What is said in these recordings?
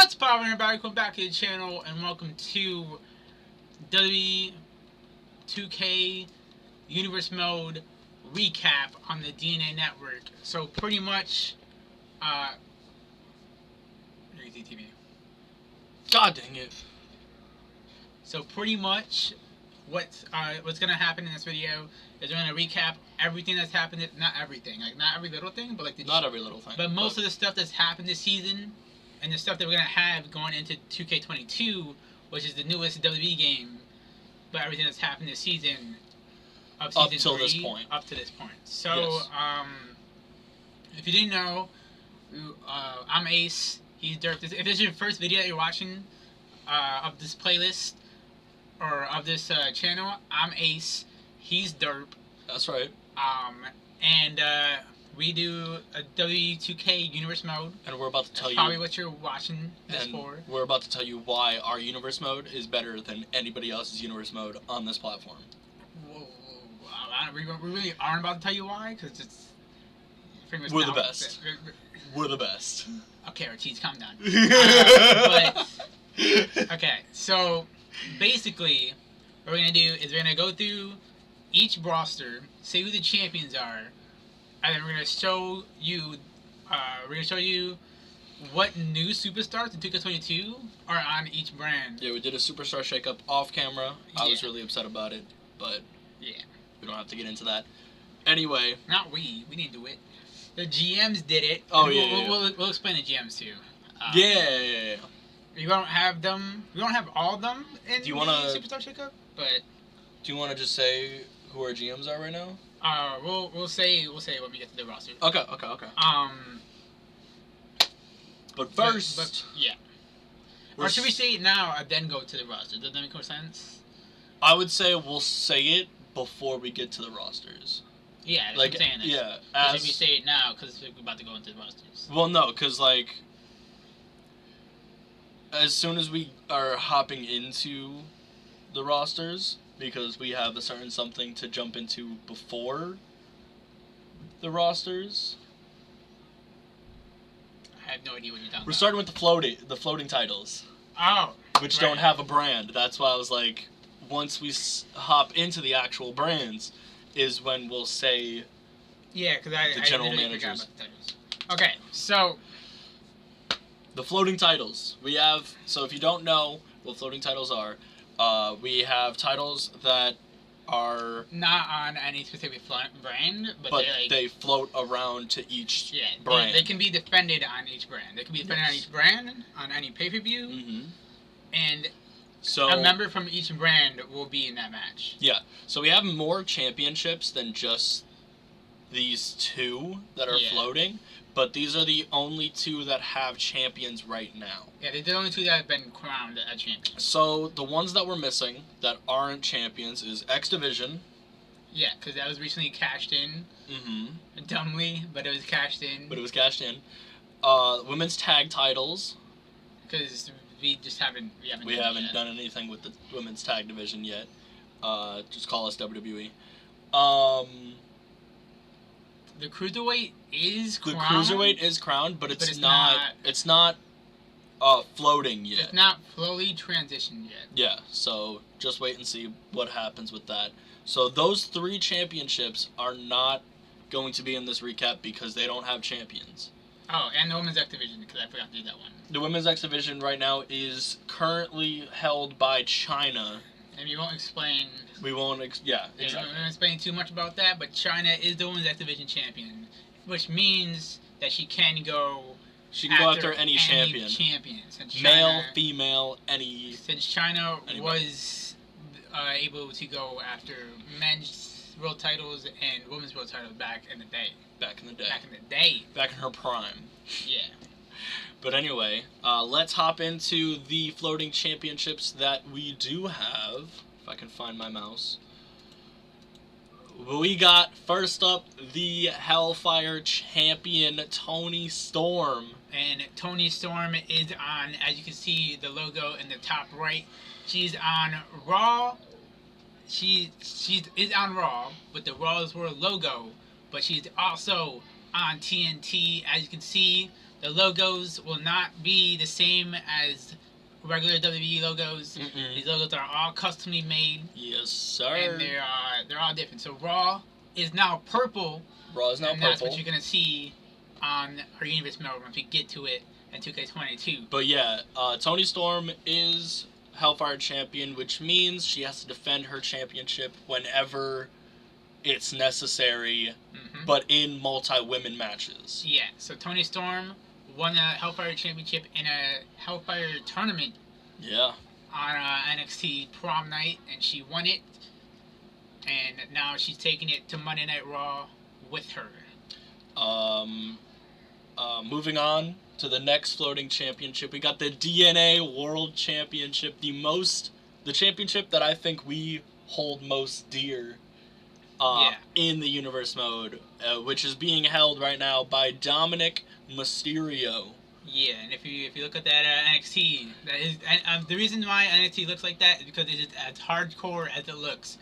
What's poppin', everybody? Welcome back to the channel and welcome to WWE 2K Universe Mode recap on the DNA Network. So pretty much, TV. God dang it. So pretty much, what's gonna happen in this video is we're gonna recap everything that's happened. Not everything, like not every little thing, but like not every little thing. But most of the stuff that's happened this season. And the stuff that we're going to have going into 2K22, which is the newest WWE game, but everything that's happened this season, of season up till 3, this point. Up to this point. So, yes. If you didn't know, I'm Ace, he's Derp. If this is your first video that you're watching of this playlist, or of this channel, I'm Ace, he's Derp. That's right. We do a W2K Universe Mode. And we're about to tell you... probably what you're watching this for. We're about to tell you why our Universe Mode is better than anybody else's Universe Mode on this platform. Whoa. We really aren't about to tell you why, because it's... We're the best. We're the best. Okay, Ortiz, calm down. Okay, so basically, what we're going to do is we're going to go through each roster, say who the champions are, and then we're gonna show you what new superstars in 2K22 are on each brand. Yeah, we did a superstar shakeup off camera. I was really upset about it, but yeah, we don't have to get into that. Anyway, not we didn't do it. The GMs did it. Oh We'll explain the GMs too. Yeah. We don't have them. We don't have all of them in the superstar shakeup, but do you want to just say who our GMs are right now? We'll say when we get to the roster. Okay. But first... But yeah. Or should we say it now and then go to the roster? Does that make more sense? I would say we'll say it before we get to the rosters. Yeah, that's what I'm saying. Yeah. If we say it now, because we're about to go into the rosters. Well, no, because, like, as soon as we are hopping into the rosters... because we have a certain something to jump into before the rosters. I have no idea what you're talking about. We're starting with the floating titles. Oh. Which don't have a brand. That's why I was like, once we hop into the actual brands, is when we'll say. Yeah, because the general managers. The titles. Okay, so. The floating titles. We have. So if you don't know what floating titles are. We have titles that are... not on any specific brand, but they float around to each brand. They can be defended on each brand. They can be defended on each brand, on any pay-per-view, and so a member from each brand will be in that match. Yeah, so we have more championships than just these two that are floating, but these are the only two that have champions right now. Yeah, they're the only two that have been crowned a champion. So the ones that we're missing that aren't champions is X Division. Yeah, because that was recently cashed in. Dumbly, but it was cashed in. Women's Tag Titles. Because we haven't done anything with the Women's Tag Division yet. Just call us WWE. The Cruiserweight is crowned. The Cruiserweight is crowned, but it's not floating yet. It's not fully transitioned yet. Yeah, so just wait and see what happens with that. So those 3 championships are not going to be in this recap because they don't have champions. Oh, and the Women's X Division, because I forgot to do that one. The Women's X Division right now is currently held by China. And we won't explain... We won't explain too much about that, but China is the Women's X Division champion, which means that she can go... She can go after any champion. Since male, female, any... Since China was able to go after men's world titles and women's world titles back in the day. Back in the day. Back in her prime. Yeah. But anyway, let's hop into the floating championships that we do have. If I can find my mouse. We got, first up, the Hellfire Champion, Toni Storm. And Toni Storm is on, as you can see, the logo in the top right. She's on Raw. She is on Raw with the Raw's World logo, but she's also on TNT, as you can see. The logos will not be the same as regular WWE logos. Mm-mm. These logos are all customly made. Yes, sir. And they're all different. So Raw is now purple. Raw is now and purple. That's what you're gonna see on our Universe Medal once we get to it in 2K22. But yeah, Toni Storm is Hellfire Champion, which means she has to defend her championship whenever it's necessary, but in multi-women matches. Yeah, so Toni Storm won a Hellfire Championship in a Hellfire tournament. Yeah. On NXT Prom Night, and she won it. And now she's taking it to Monday Night Raw with her. Moving on to the next floating championship, we got the DNA World Championship, the championship that I think we hold most dear in the Universe mode, which is being held right now by Dominic Mysterio. Yeah, and if you look at that NXT, that is the reason why NXT looks like that is because it's as hardcore as it looks.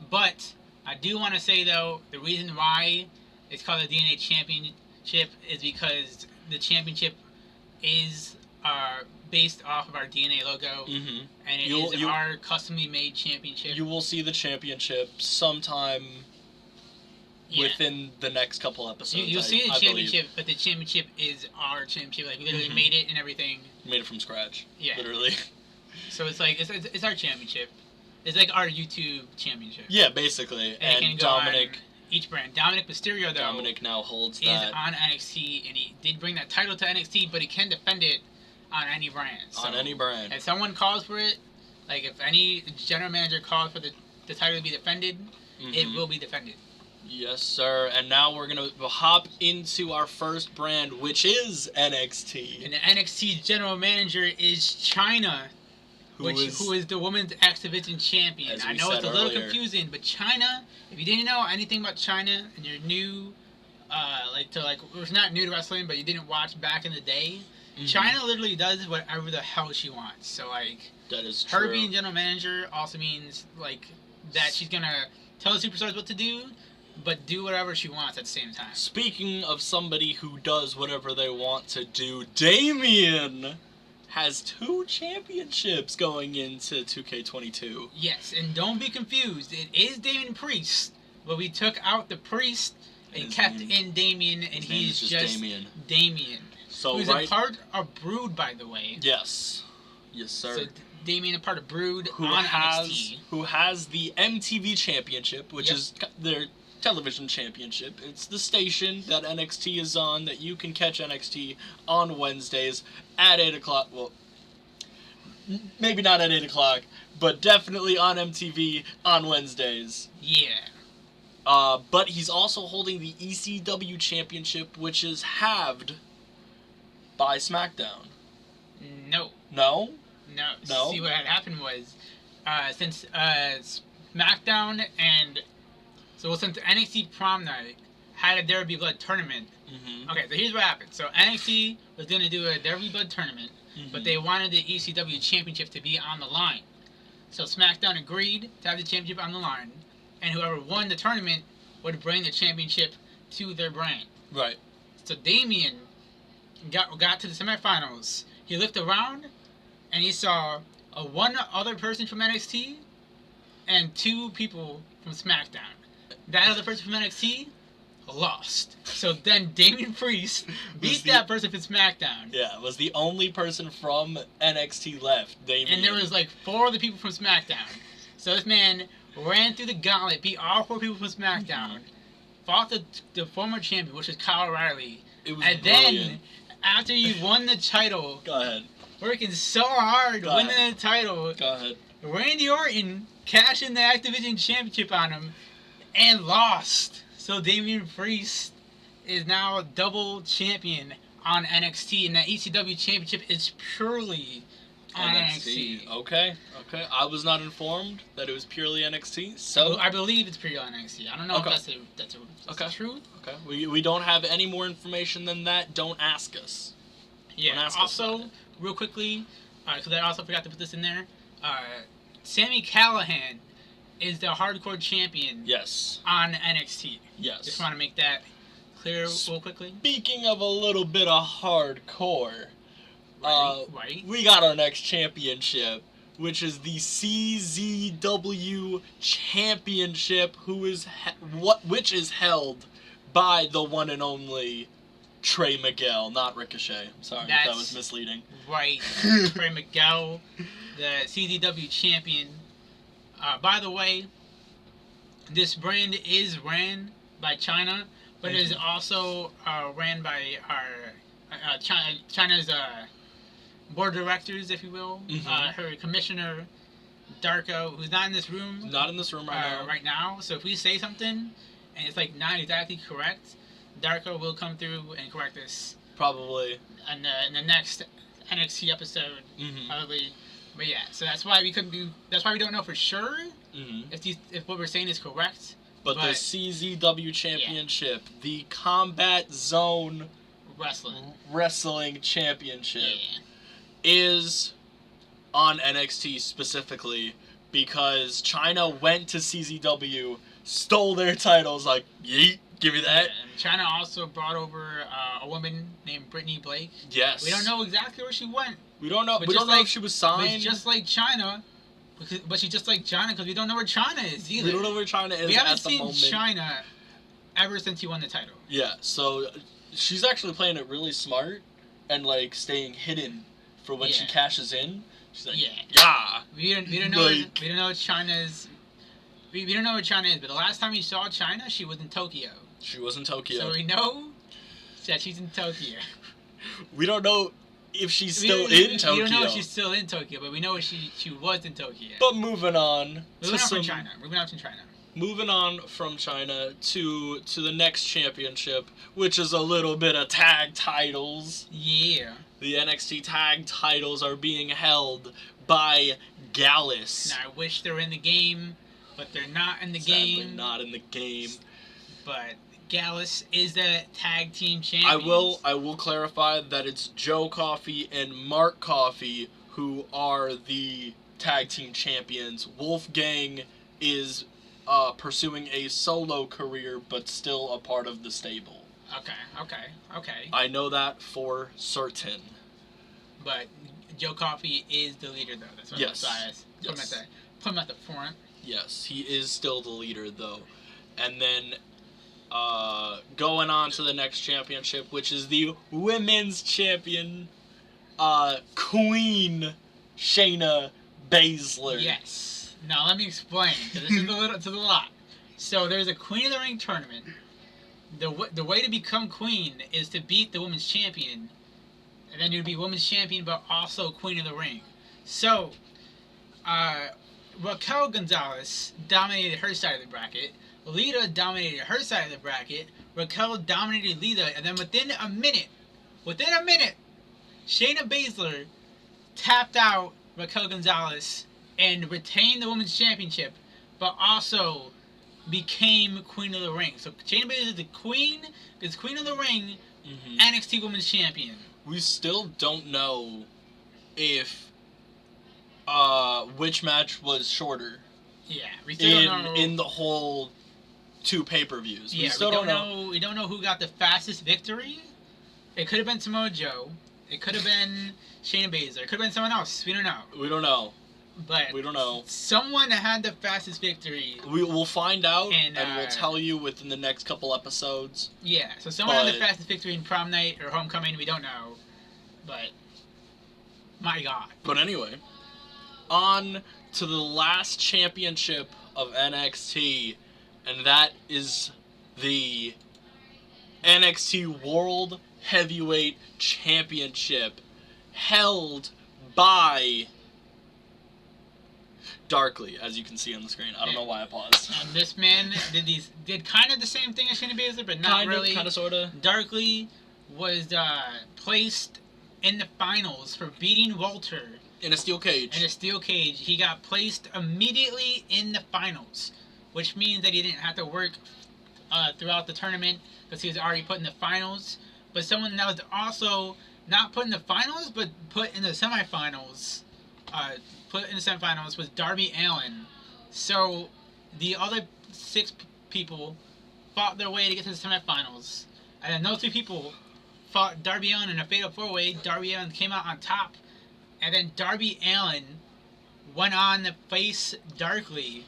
But I do want to say though, the reason why it's called the DNA Championship is because the championship is based off of our DNA logo, and it is our customly made championship. You will see the championship sometime within the next couple episodes. You'll see the championship, but the championship is our championship. Like, we literally made it and everything. Made it from scratch. Yeah. Literally. So it's like, it's our championship. It's like our YouTube championship. Yeah, basically. And Dominic... each brand. Dominic Mysterio, though... Dominic now holds is on NXT, and he did bring that title to NXT, but he can defend it on any brand. So on any brand. If someone calls for it, like if any general manager calls for the title to be defended, it will be defended. Yes, sir. And now we're going to hop into our first brand, which is NXT. And the NXT general manager is Chyna, who is the Women's X Division champion. I know it's a little confusing, but Chyna, if you didn't know anything about Chyna and you're new, it's not new to wrestling, but you didn't watch back in the day, Chyna literally does whatever the hell she wants. So, like, that is true. Her being general manager also means, like, that she's going to tell the superstars what to do, but do whatever she wants at the same time. Speaking of somebody who does whatever they want to do, Damian has 2 championships going into 2K22. Yes, and don't be confused. It is Damian Priest, but we took out the Priest and kept in Damian, and he's just Damian. So who's a part of Brood, by the way. Yes. Yes, sir. So Damian, a part of Brood on NXT. Who has the MTV Championship, which is their television championship. It's the station that NXT is on, that you can catch NXT on Wednesdays at 8 o'clock. Well, maybe not at 8 o'clock, but definitely on MTV on Wednesdays. Yeah. But he's also holding the ECW Championship, which is halved by SmackDown. No. No? No. See, what had happened was, since SmackDown and... since NXT Prom Night had a There Be Blood tournament... Okay, so here's what happened. So NXT was going to do a There Be Blood tournament, but they wanted the ECW Championship to be on the line. So SmackDown agreed to have the championship on the line, and whoever won the tournament would bring the championship to their brand. Right. So Damian got to the semifinals. He looked around, and he saw one other person from NXT and 2 people from SmackDown. That other person from NXT lost. So then Damian Priest beat that person from SmackDown. Yeah, was the only person from NXT left. Damian. And there was like 4 other people from SmackDown. So this man ran through the gauntlet, beat all 4 people from SmackDown, fought the former champion, which is Kyle O'Reilly. It was and brilliant. Then, after you won the title, go ahead, working so hard, winning the title, go ahead, Randy Orton cashed in the Activision Championship on him and lost. So Damian Priest is now double champion on NXT, and that ECW Championship is purely on NXT. Okay. I was not informed that it was purely NXT, so I believe it's purely on NXT. I don't know if that's true. Okay. We don't have any more information than that. Don't ask us. Yeah. Also, real quickly, because I also forgot to put this in there. Sami Callihan is the hardcore champion. Yes. On NXT. Yes. Just want to make that clear real quickly? Speaking of a little bit of hardcore, Right. we got our next championship, which is the CZW Championship, which is held by the one and only Trey Miguel, not Ricochet. I'm sorry if that was misleading. Right. Trey Miguel, the CZW champion. By the way, this brand is ran by China, but it is also ran by our China's board of directors, if you will. Her commissioner, Darko, who's not in this room. Not in this room right now. So if we say something and it's like not exactly correct, Darko will come through and correct us. Probably. In the next NXT episode, probably. But yeah, so that's why we couldn't do. That's why we don't know for sure if what we're saying is correct. But the CZW Championship, the Combat Zone Wrestling Championship, is on NXT specifically because China went to CZW, stole their titles, like, yeet, give me that. And China also brought over a woman named Brittany Blake. Yes. We don't know exactly where she went. We don't know. We don't know if she was signed. But just like China, but she's just like China because we don't know where China is either. We don't know where China is. We haven't at the seen moment. China ever since he won the title. Yeah, so she's actually playing it really smart and like staying hidden for when she cashes in. She's like, We don't know. Like, we don't know what China's. We don't know what China is, but the last time we saw China, she was in Tokyo. She was in Tokyo. So we know that she's in Tokyo. We don't know if she's still in Tokyo. We don't know if she's still in Tokyo, but we know she was in Tokyo. But moving on from China. Moving on from China to the next championship, which is a little bit of tag titles. Yeah. The NXT Tag Titles are being held by Gallus. Now, I wish they were in the game, but they're not in the game. Sadly, not in the game. But Gallus is the tag team champion. I will clarify that it's Joe Coffey and Mark Coffey who are the tag team champions. Wolfgang is pursuing a solo career, but still a part of the stable. Okay. I know that for certain. But Joe Coffey is the leader, though. That's what I'm put him at the front. Yes, he is still the leader, though. And then going on to the next championship, which is the Women's Champion, Queen Shayna Baszler. Yes. Now let me explain, because this is a lot. So there's a Queen of the Ring tournament. The way to become queen is to beat the women's champion, and then you'd be women's champion, but also Queen of the Ring. So, Raquel Gonzalez dominated her side of the bracket. Lita dominated her side of the bracket. Raquel dominated Lita, and then within a minute, Shayna Baszler tapped out Raquel Gonzalez and retained the women's championship, but also became Queen of the Ring. So Shayna Baszler is the Queen of the Ring, NXT Women's Champion. We still don't know if which match was shorter. Yeah, we still don't know. In the whole 2 pay-per-views. Yeah, we don't know. We don't know who got the fastest victory. It could have been Samoa Joe. It could have been Shayna Baszler. It could have been someone else. We don't know. But we don't know. Someone had the fastest victory. We will find out, and we'll tell you within the next couple episodes. Yeah, so someone had the fastest victory in Prom Night or Homecoming. We don't know, but my God. But anyway, on to the last championship of NXT, and that is the NXT World Heavyweight Championship, held by Darkly, as you can see on the screen. I don't know why I paused. And this man did kind of the same thing as Shayna Baszler, but not really. Kind of, sort of. Darkly was placed in the finals for beating Walter. In a steel cage. He got placed immediately in the finals, which means that he didn't have to work throughout the tournament because he was already put in the finals. But someone that was also not put in the finals, but put in the semifinals, was Darby Allin. So the other 6 people fought their way to get to the semifinals, And then those two people fought Darby Allin in a fatal 4-way. Darby Allin came out on top. And then Darby Allin went on to face Darkly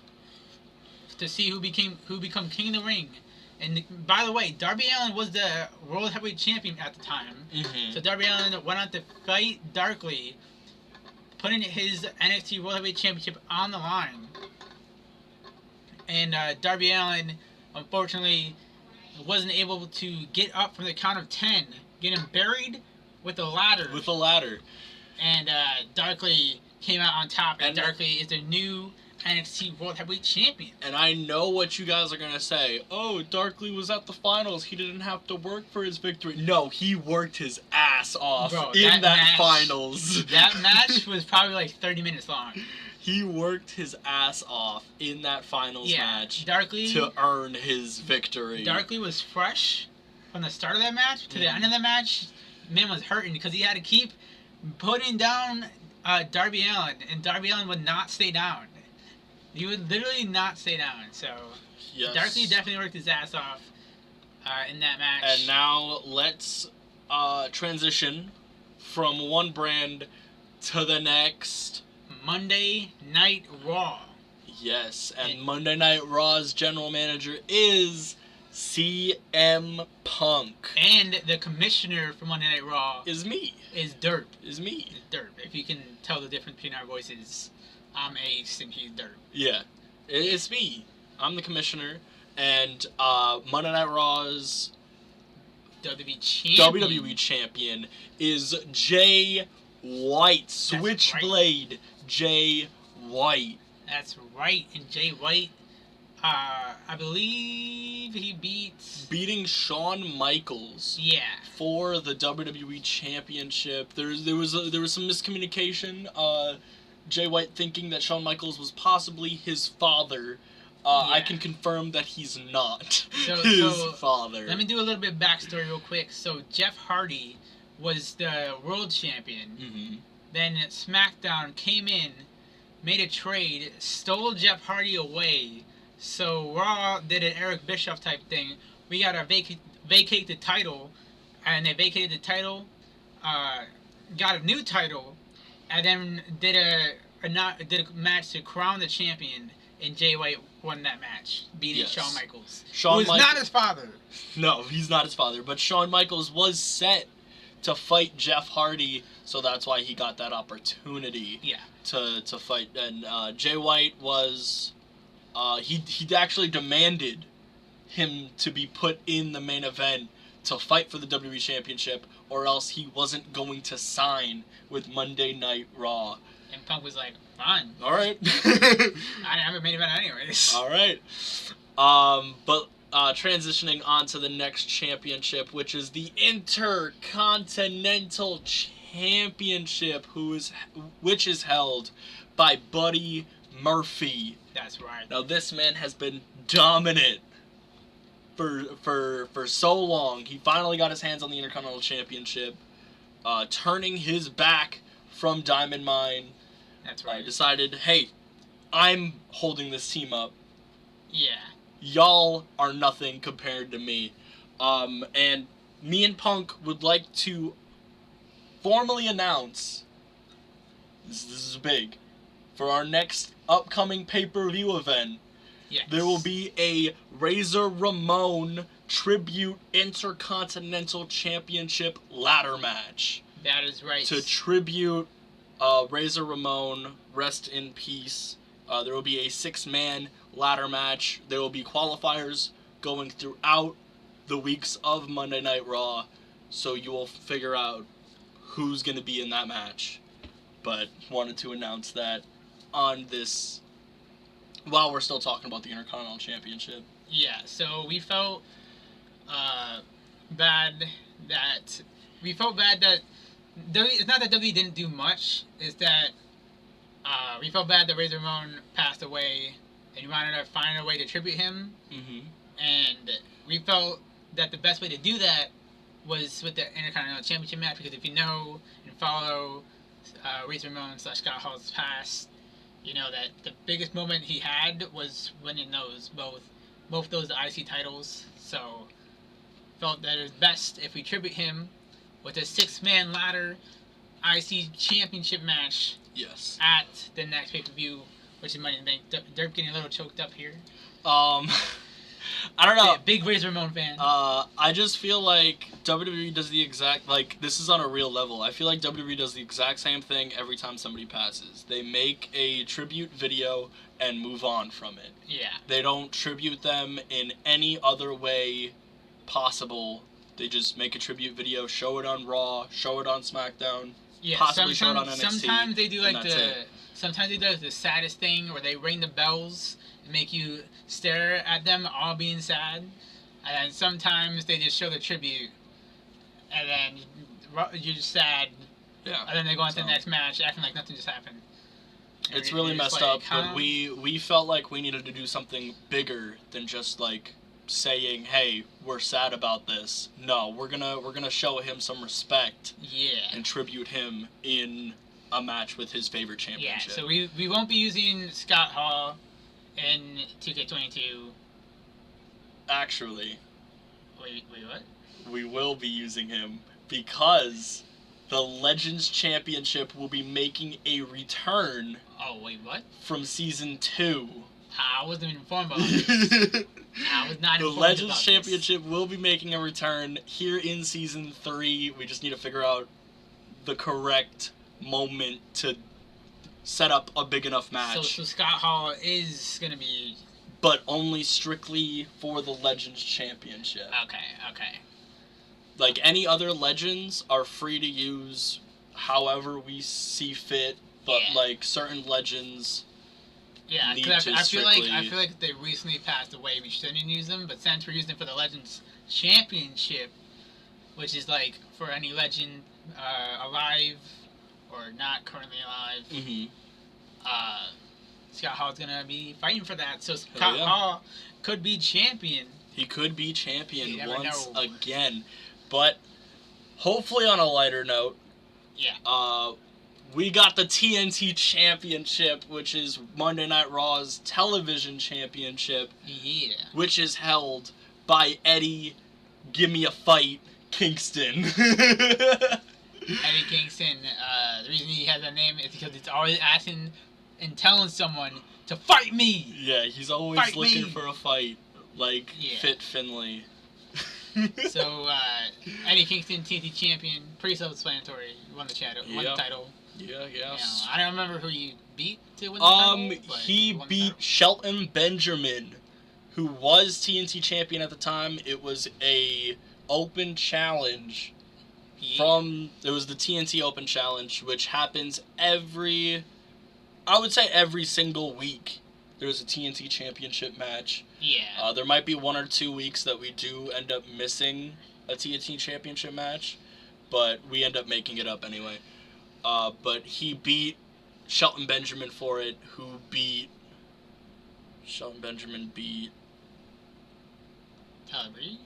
to see who become King of the Ring. And by the way, Darby Allin was the World Heavyweight Champion at the time. Mm-hmm. So Darby Allin went on to fight Darkly, putting his NXT World Heavyweight Championship on the line. And Darby Allin, unfortunately, wasn't able to get up from the count of 10, getting buried with a ladder. With a ladder. And Darkly came out on top, and Darkly is the new NXT World Heavyweight Champion. And I know what you guys are going to say. Oh, Darkly was at the finals. He didn't have to work for his victory. No, he worked his ass off in that finals. That match was probably like 30 minutes long. He worked his ass off in that finals match Darkly, to earn his victory. Darkly was fresh from the start of that match to the end of the match. Man was hurting because he had to keep putting down Darby Allin, and Darby Allin would not stay down. He would literally not stay down. So yes. Darkly definitely worked his ass off in that match. And now let's transition from one brand to the next. Monday Night Raw. Yes, and Monday Night Raw's general manager is CM Punk. And the commissioner for Monday Night Raw is me. Is Derp. Is me. Derp. If you can tell the difference between our voices, I'm Ace and he's Derp. Yeah, it's me. I'm the commissioner, and Monday Night Raw's WWE champion is Jay White. Switchblade right. Jay White. That's right, and Jay White, I believe he beating Shawn Michaels. Yeah. For the WWE Championship. There was some miscommunication. Jay White thinking that Shawn Michaels was possibly his father. I can confirm that he's not his father. Let me do a little bit of backstory real quick. So Jeff Hardy was the world champion. Mm-hmm. Then SmackDown came in, made a trade, stole Jeff Hardy away. So Raw did an Eric Bischoff type thing. We gotta vacate the title, and they vacated the title, got a new title, and then did a match to crown the champion. And Jay White won that match, beating Shawn Michaels. Who's not his father. No, he's not his father. But Shawn Michaels was set to fight Jeff Hardy, so that's why he got that opportunity. Yeah. To fight, and Jay White was, he actually demanded him to be put in the main event to fight for the WWE Championship, or else he wasn't going to sign with Monday Night Raw. And Punk was like, fine. All right. I haven't made event anyways. All right. But transitioning on to the next championship, which is the Intercontinental Championship, which is held by Buddy Murphy. That's right. Now this man has been dominant for so long. He finally got his hands on the Intercontinental Championship, turning his back from Diamond Mine. That's right. Decided, hey, I'm holding this team up. Yeah. Y'all are nothing compared to me. And me and Punk would like to formally announce, this is big, for our next upcoming pay-per-view event, there will be a Razor Ramon Tribute Intercontinental Championship ladder match. That is right. To tribute Razor Ramon, rest in peace. There will be a 6-man ladder match. There will be qualifiers going throughout the weeks of Monday Night Raw, so you will figure out who's going to be in that match. But wanted to announce that on this, while we're still talking about the Intercontinental Championship. Yeah, so we felt bad that it's not that WWE didn't do much. It's that we felt bad that Razor Ramon passed away, and we wanted to find a way to tribute him. Mm-hmm. And we felt that the best way to do that was with the Intercontinental Championship match, because if you know and follow Razor Ramon / Scott Hall's past, you know that the biggest moment he had was winning both those IC titles. So felt that it was best if we tribute him with a 6-man ladder IC Championship match Yes. at the next pay-per-view, which is Money in the Bank. Derp getting a little choked up here. I don't know. Big Razor Ramon fan. I just feel like WWE does the exact, like, this is on a real level. I feel like WWE does the exact same thing every time somebody passes. They make a tribute video and move on from it. Yeah. They don't tribute them in any other way possible. They just make a tribute video, show it on Raw, show it on SmackDown, possibly show it on NXT. Sometimes they do sometimes they do the saddest thing where they ring the bells and make you stare at them all being sad. And then sometimes they just show the tribute and then you're just sad. Yeah. And then they go on to the next match acting like nothing just happened. It's really messed up, but we felt like we needed to do something bigger than just like saying, "Hey, we're sad about this." No, we're gonna show him some respect. Yeah. And tribute him in a match with his favorite championship. Yeah. So we won't be using Scott Hall in 2K22. Actually. Wait, what? We will be using him because the Legends Championship will be making a return. Oh, wait, what? From Season 2. I wasn't informed about this. I was not informed about this. The Legends Championship will be making a return here in Season 3. We just need to figure out the correct moment to set up a big enough match. So Scott Hall is going to be... But only strictly for the Legends Championship. Okay. Like, any other Legends are free to use however we see fit, but, like, certain Legends... Yeah, because I feel like they recently passed away. We shouldn't use them, but since we're using them for the Legends Championship, which is like for any legend alive or not currently alive, Scott Hall's gonna be fighting for that. So Scott Hall could be champion. He could be champion once again, but hopefully on a lighter note. Yeah. We got the TNT Championship, which is Monday Night Raw's television championship. Yeah. Which is held by Eddie, Give Me a Fight, Kingston. Eddie Kingston, the reason he has that name is because it's always asking and telling someone to fight me! Yeah, he's always looking for a fight, like Fit Finlay. So, Eddie Kingston, TNT champion, pretty self-explanatory, won the title. Yeah, yes. I don't remember who you beat to win the title. He beat Shelton Benjamin, who was TNT champion at the time. It was a open challenge it was the TNT Open Challenge, which happens every single week. There's a TNT Championship match. Yeah. There might be 1 or 2 weeks that we do end up missing a TNT Championship match, but we end up making it up anyway. But he beat Shelton Benjamin for it, Shelton Benjamin beat... Tyler Breeze?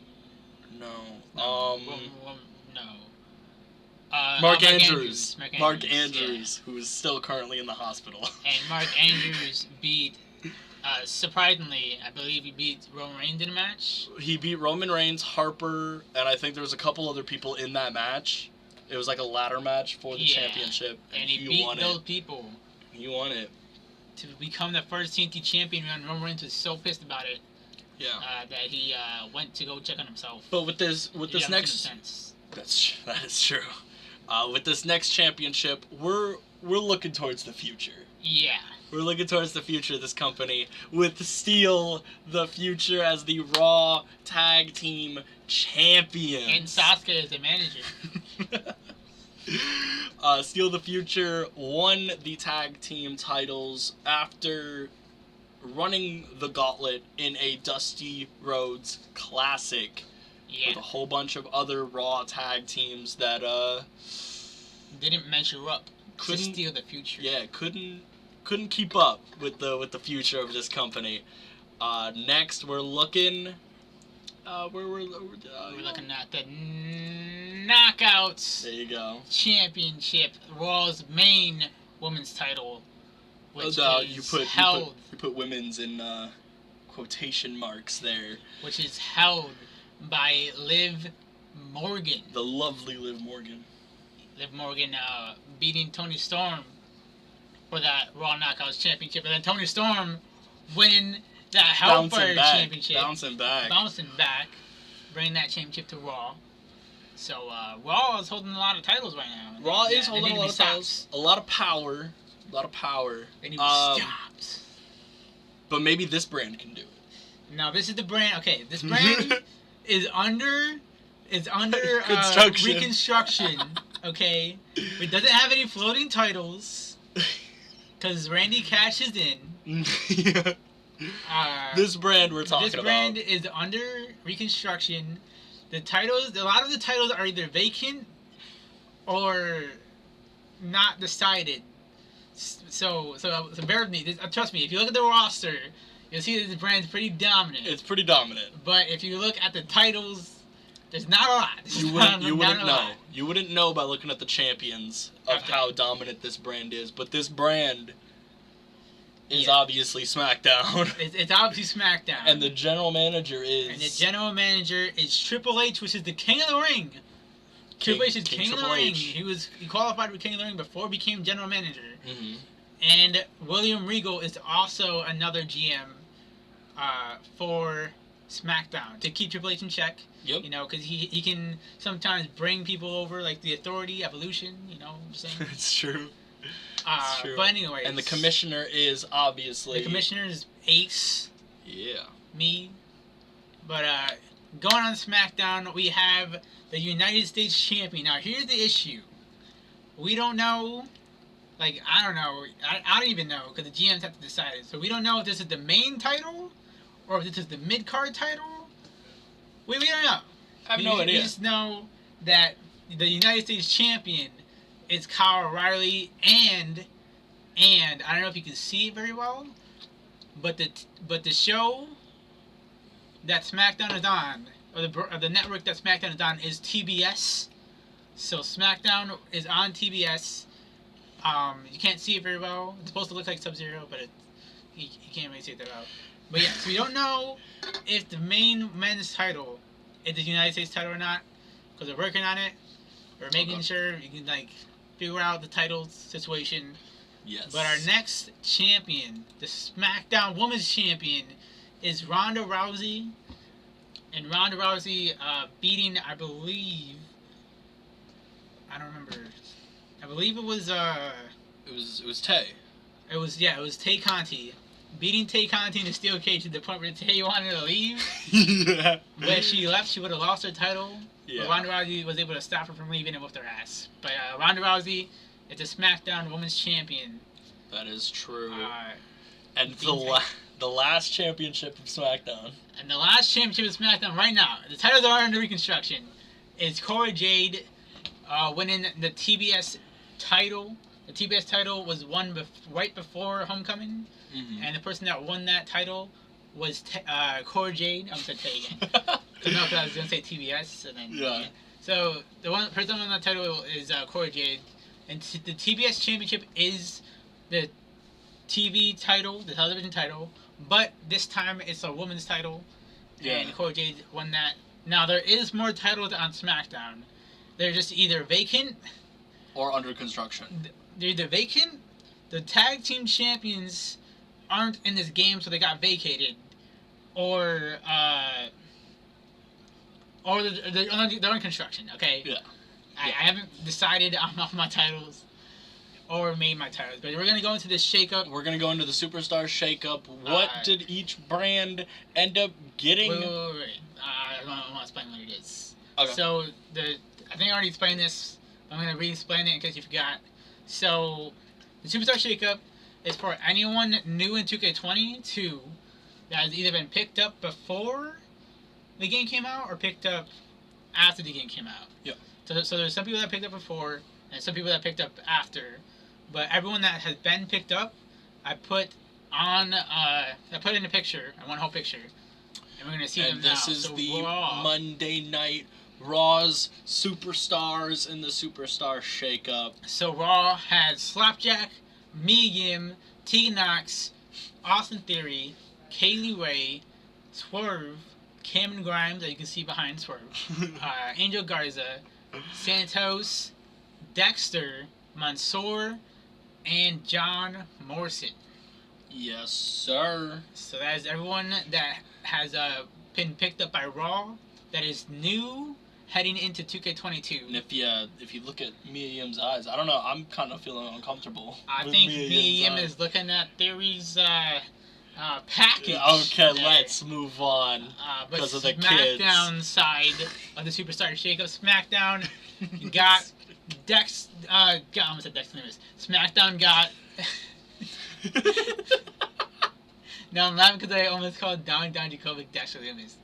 No. No. Mark Andrews. Mark Andrews, who is still currently in the hospital. And Mark Andrews beat, surprisingly, I believe he beat Roman Reigns in a match. He beat Roman Reigns, Harper, and I think there was a couple other people in that match. It was like a ladder match for the championship, and he beat won those people. He won it. To become the first TNT champion, and Roman Reigns was so pissed about it. Yeah. That he went to go check on himself. But with this next, that is true. With this next championship, we're looking towards the future. Yeah. We're looking towards the future of this company with Steel the Future as the Raw Tag Team Champions. And Sasuke as the manager. Steel the Future won the tag team titles after running the gauntlet in a Dusty Rhodes Classic. Yeah. With a whole bunch of other Raw tag teams that didn't measure up to Steel the Future. Yeah, couldn't keep up with the future of this company. Next, we're looking. We're looking at the Knockouts. There you go. Championship, Raw's main women's title, which is held. You put women's in quotation marks there. Which is held by Liv Morgan. The lovely Liv Morgan. Liv Morgan beating Toni Storm for that Raw Knockouts Championship, and then Toni Storm winning that Hellfire Championship. Bouncing back. Bringing that championship to Raw. So Raw is holding a lot of titles right now. Raw is holding a lot of titles. A lot of power. They need to be stopped. But maybe this brand can do it. No, this is the brand. Okay, this brand is under reconstruction. Okay, it doesn't have any floating titles because Randy cashes in. Yeah. This brand we're talking about. This brand is under reconstruction. The titles, a lot of the titles are either vacant or not decided. So bear with me. Trust me, if you look at the roster, you'll see that this brand's pretty dominant. It's pretty dominant. But if you look at the titles, there's not a lot. You wouldn't know. You wouldn't know by looking at the champions of how dominant this brand is. But this brand is obviously SmackDown. It's obviously SmackDown. And the general manager is Triple H, which is the King of the Ring. Triple H is King of the Ring. He qualified for King of the Ring before he became general manager. Mm-hmm. And William Regal is also another GM for SmackDown to keep Triple H in check. Yep. You know, because he can sometimes bring people over, like the Authority, Evolution. You know what I'm saying? It's true. It's true. But anyways. And the commissioner is obviously. The commissioner is Ace. Yeah. Me. But going on SmackDown, we have the United States Champion. Now, here's the issue. We don't know. Like, I don't know. I don't even know, because the GMs have to decide it. So we don't know if this is the main title, or if this is the mid-card title. We don't know. I have no idea. We just know that the United States Champion is Kyle O'Reilly, and I don't know if you can see it very well, but the show that SmackDown is on, or the network that SmackDown is on, is TBS. So SmackDown is on TBS. You can't see it very well. It's supposed to look like Sub-Zero, but you can't really see it that well. But yeah, so we don't know if the main men's title is the United States title or not, because we're working on it. We're making sure you can figure out the title situation. Yes. But our next champion, the SmackDown Women's Champion, is Ronda Rousey. And Ronda Rousey beating, I believe, I don't remember. I believe it was It was Tay. It was Tay Conti. Beating Tay Conti in the steel cage to the point where Tay wanted to leave. Yeah. When she left, she would have lost her title. Yeah. But Ronda Rousey was able to stop her from leaving and whip her ass. But Ronda Rousey is the SmackDown Women's Champion. That is true. And the last championship of SmackDown. And the last championship of SmackDown right now, the titles are under reconstruction, is Cora Jade winning the TBS title. The TBS title was won right before Homecoming. Mm-hmm. And the person that won that title was Cora Jade. I'm going to say Tay again. Because I was going to say TBS. And then, yeah. So the person on that title is Cora Jade. And the TBS Championship is the TV title, the television title. But this time it's a woman's title. Yeah. And Cora Jade won that. Now there is more titles on SmackDown. They're just either vacant. Or under construction. They're either vacant. The tag team champions aren't in this game, so they got vacated, or they're in construction. Okay. Yeah. I haven't decided on my titles, or made my titles, but we're gonna go into this shakeup. We're gonna go into the Superstar shakeup. What did each brand end up getting? Wait. I want to explain what it is. Okay. So I think I already explained this. I'm gonna re-explain it in case you forgot. So the Superstar shakeup is for anyone new in 2K22 that has either been picked up before the game came out or picked up after the game came out. Yeah. So there's some people that picked up before and some people that picked up after, but everyone that has been picked up, I put in a picture, one whole picture, and we're gonna see them now. And this is the Monday Night Raw's Superstars in the Superstar shakeup. So Raw has Slapjack, Mia Yim, Tegan Knox, Austin Theory, Kaylee Ray, Swerve, Cameron Grimes, that you can see behind Swerve, Angel Garza, Santos, Dexter, Mansoor, and John Morrison. Yes, sir. So that is everyone that has been picked up by Raw that is new heading into 2K22. And if you look at Mia Yim's eyes, I don't know, I'm kind of feeling uncomfortable. I with think Mia Mia Yim Yim's is looking at Theory's package. Okay, there. let's move on. But Because of the SmackDown kids. side of the Superstar Shakeup, SmackDown got I almost said Dexter Loomis. SmackDown got. No, I'm laughing because I almost called Dominic Dijakovic Dexter Loomis.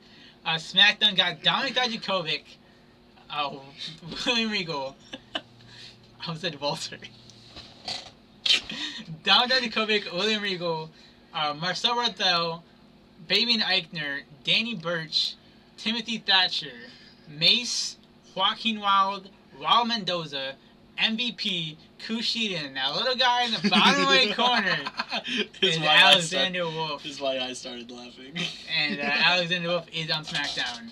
SmackDown got Dominic Dijakovic, William Regal. I almost said Walter. Dominic Dijakovic, William Regal, Marcel Barthel, Fabian Eichner, Danny Burch, Timothy Thatcher, Mace, Joaquin Wilde, Raul Mendoza, MVP, Kushida, and that little guy in the bottom right corner is Alexander Wolf. This is why I started laughing. And Alexander Wolf is on SmackDown.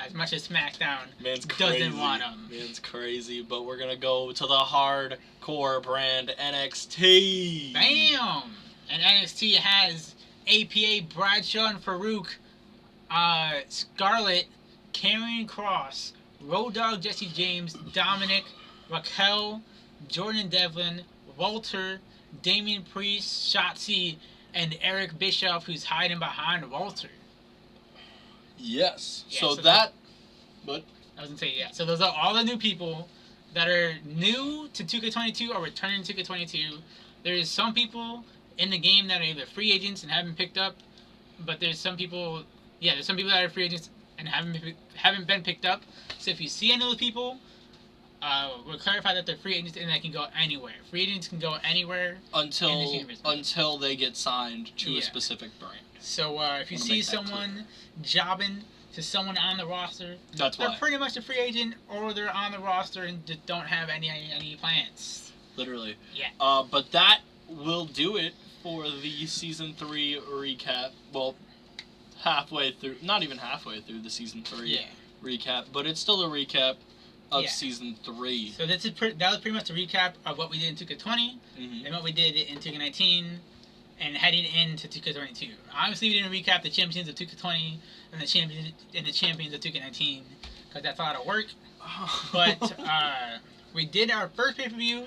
As much as SmackDown doesn't want him. Man's crazy, but we're going to go to the hardcore brand NXT. Bam! And NXT has APA, Bradshaw and Farouk, Scarlett, Karrion Kross, Road Dogg Jesse James, Dominic, Raquel, Jordan Devlin, Walter, Damian Priest, Shotzi, and Eric Bischoff, who's hiding behind Walter. Yes. Yeah, so so that... But... I was going to say, yeah. So those are all the new people that are new to 2K22 or returning to 2K22. There's some people in the game that are either free agents and haven't picked up, but there's some people that are free agents and haven't been picked up. So if you see any of those people, we'll clarify that they're free agents and they can go anywhere. Free agents can go anywhere until they get signed to a specific brand. So if you see someone jobbing to someone on the roster, they're pretty much a free agent, or they're on the roster and just don't have any plans. Literally. Yeah. But that will do it for the Season 3 recap. Well, not even halfway through the Season 3 recap, but it's still a recap of Season 3. So that was pretty much a recap of what we did in 2K20 and what we did in 2K19 and heading into 2K22. Obviously, we didn't recap the champions of 2K20 and the champions of 2K19 because that's a lot of work. But we did our first pay-per-view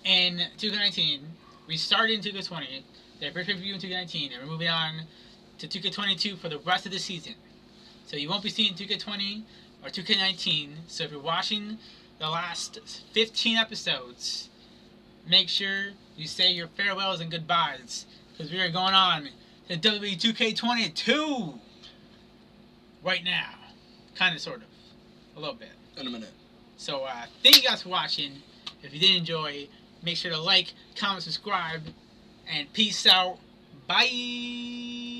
in 2K19. We started in 2K20. Did our first pay-per-view in 2K19, and we're moving on to 2K22 for the rest of the season. So you won't be seeing 2K20 or 2K19. So if you're watching the last 15 episodes, make sure you say your farewells and goodbyes, because we are going on to WWE 2K22 right now. Kind of, sort of. A little bit. In a minute. So thank you guys for watching. If you did enjoy, make sure to like, comment, subscribe, and peace out. Bye!